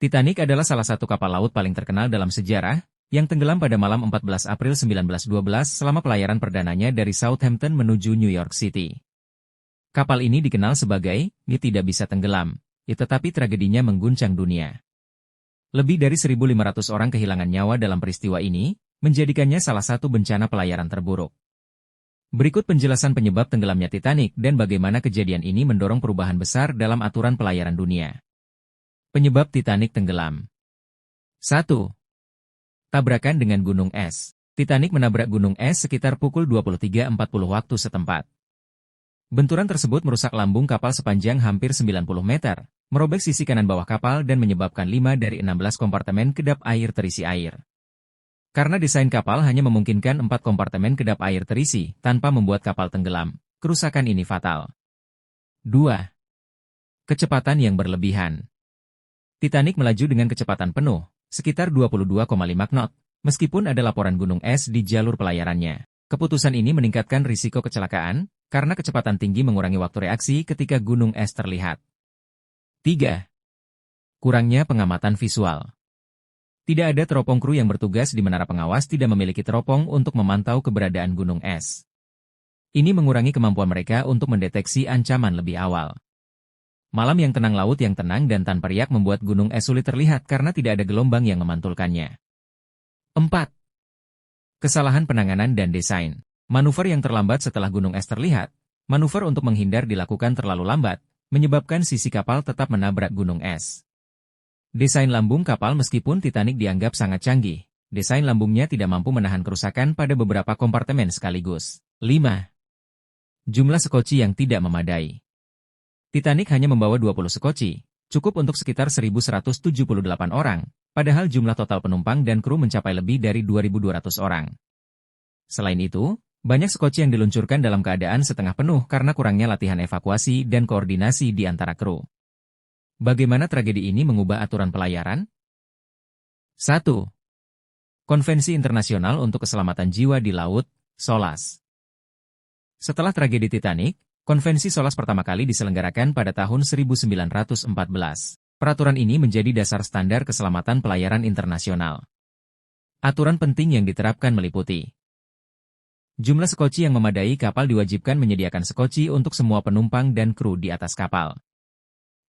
Titanic adalah salah satu kapal laut paling terkenal dalam sejarah, yang tenggelam pada malam 14 April 1912 selama pelayaran perdananya dari Southampton menuju New York City. Kapal ini dikenal sebagai tidak bisa tenggelam, tetapi tragedinya mengguncang dunia. Lebih dari 1.500 orang kehilangan nyawa dalam peristiwa ini, menjadikannya salah satu bencana pelayaran terburuk. Berikut penjelasan penyebab tenggelamnya Titanic dan bagaimana kejadian ini mendorong perubahan besar dalam aturan pelayaran dunia. Penyebab Titanic tenggelam. 1. Tabrakan dengan gunung es. Titanic menabrak gunung es sekitar pukul 23.40 waktu setempat. Benturan tersebut merusak lambung kapal sepanjang hampir 90 meter, merobek sisi kanan bawah kapal dan menyebabkan 5 dari 16 kompartemen kedap air terisi air. Karena desain kapal hanya memungkinkan 4 kompartemen kedap air terisi tanpa membuat kapal tenggelam, kerusakan ini fatal. 2. Kecepatan yang berlebihan. Titanic melaju dengan kecepatan penuh, sekitar 22,5 knot, meskipun ada laporan gunung es di jalur pelayarannya. Keputusan ini meningkatkan risiko kecelakaan, karena kecepatan tinggi mengurangi waktu reaksi ketika gunung es terlihat. 3. Kurangnya pengamatan visual. Tidak ada teropong kru yang bertugas di menara pengawas tidak memiliki teropong untuk memantau keberadaan gunung es. Ini mengurangi kemampuan mereka untuk mendeteksi ancaman lebih awal. Malam yang tenang, laut yang tenang dan tanpa riak membuat gunung es sulit terlihat karena tidak ada gelombang yang memantulkannya. 4. Kesalahan penanganan dan desain. Manuver yang terlambat setelah gunung es terlihat. Manuver untuk menghindar dilakukan terlalu lambat, menyebabkan sisi kapal tetap menabrak gunung es. Desain lambung kapal. Meskipun Titanic dianggap sangat canggih, desain lambungnya tidak mampu menahan kerusakan pada beberapa kompartemen sekaligus. 5. Jumlah sekoci yang tidak memadai. Titanic hanya membawa 20 sekoci, cukup untuk sekitar 1.178 orang, padahal jumlah total penumpang dan kru mencapai lebih dari 2.200 orang. Selain itu, banyak sekoci yang diluncurkan dalam keadaan setengah penuh karena kurangnya latihan evakuasi dan koordinasi di antara kru. Bagaimana tragedi ini mengubah aturan pelayaran? 1. Konvensi Internasional untuk Keselamatan Jiwa di Laut, SOLAS. Setelah tragedi Titanic, Konvensi SOLAS pertama kali diselenggarakan pada tahun 1914. Peraturan ini menjadi dasar standar keselamatan pelayaran internasional. Aturan penting yang diterapkan meliputi: jumlah sekoci yang memadai. Kapal diwajibkan menyediakan sekoci untuk semua penumpang dan kru di atas kapal.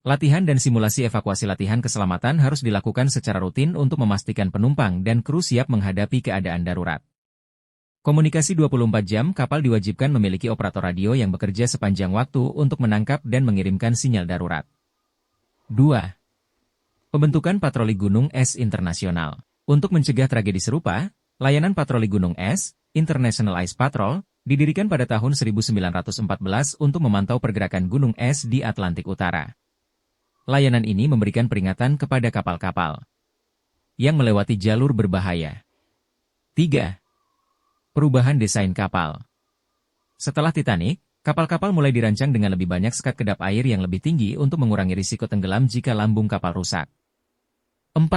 Latihan dan simulasi evakuasi. Latihan keselamatan harus dilakukan secara rutin untuk memastikan penumpang dan kru siap menghadapi keadaan darurat. Komunikasi 24 jam. Kapal diwajibkan memiliki operator radio yang bekerja sepanjang waktu untuk menangkap dan mengirimkan sinyal darurat. 2. Pembentukan patroli gunung es internasional. Untuk mencegah tragedi serupa, layanan patroli gunung es, International Ice Patrol, didirikan pada tahun 1914 untuk memantau pergerakan gunung es di Atlantik Utara. Layanan ini memberikan peringatan kepada kapal-kapal yang melewati jalur berbahaya. 3. Perubahan desain kapal. Setelah Titanic, kapal-kapal mulai dirancang dengan lebih banyak sekat kedap air yang lebih tinggi untuk mengurangi risiko tenggelam jika lambung kapal rusak. 4.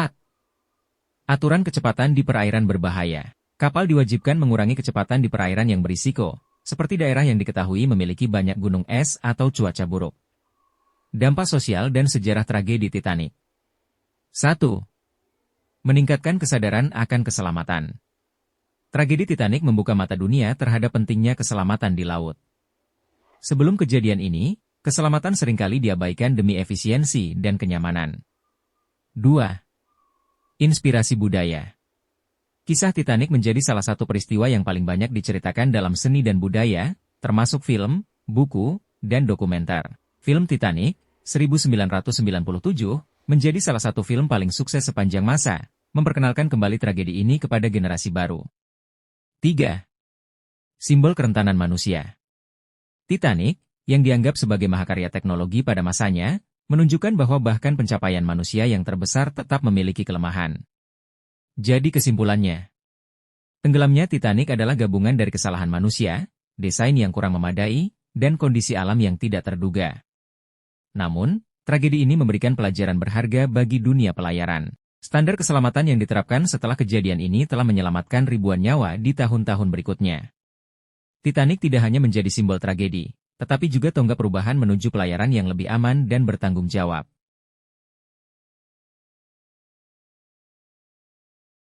Aturan kecepatan di perairan berbahaya. Kapal diwajibkan mengurangi kecepatan di perairan yang berisiko, seperti daerah yang diketahui memiliki banyak gunung es atau cuaca buruk. Dampak sosial dan sejarah tragedi Titanic. 1. Meningkatkan kesadaran akan keselamatan. Tragedi Titanic membuka mata dunia terhadap pentingnya keselamatan di laut. Sebelum kejadian ini, keselamatan seringkali diabaikan demi efisiensi dan kenyamanan. 2. Inspirasi budaya. Kisah Titanic menjadi salah satu peristiwa yang paling banyak diceritakan dalam seni dan budaya, termasuk film, buku, dan dokumenter. Film Titanic, 1997, menjadi salah satu film paling sukses sepanjang masa, memperkenalkan kembali tragedi ini kepada generasi baru. 3. Simbol kerentanan manusia. Titanic, yang dianggap sebagai mahakarya teknologi pada masanya, menunjukkan bahwa bahkan pencapaian manusia yang terbesar tetap memiliki kelemahan. Jadi kesimpulannya, tenggelamnya Titanic adalah gabungan dari kesalahan manusia, desain yang kurang memadai, dan kondisi alam yang tidak terduga. Namun, tragedi ini memberikan pelajaran berharga bagi dunia pelayaran. Standar keselamatan yang diterapkan setelah kejadian ini telah menyelamatkan ribuan nyawa di tahun-tahun berikutnya. Titanic tidak hanya menjadi simbol tragedi, tetapi juga tonggak perubahan menuju pelayaran yang lebih aman dan bertanggung jawab.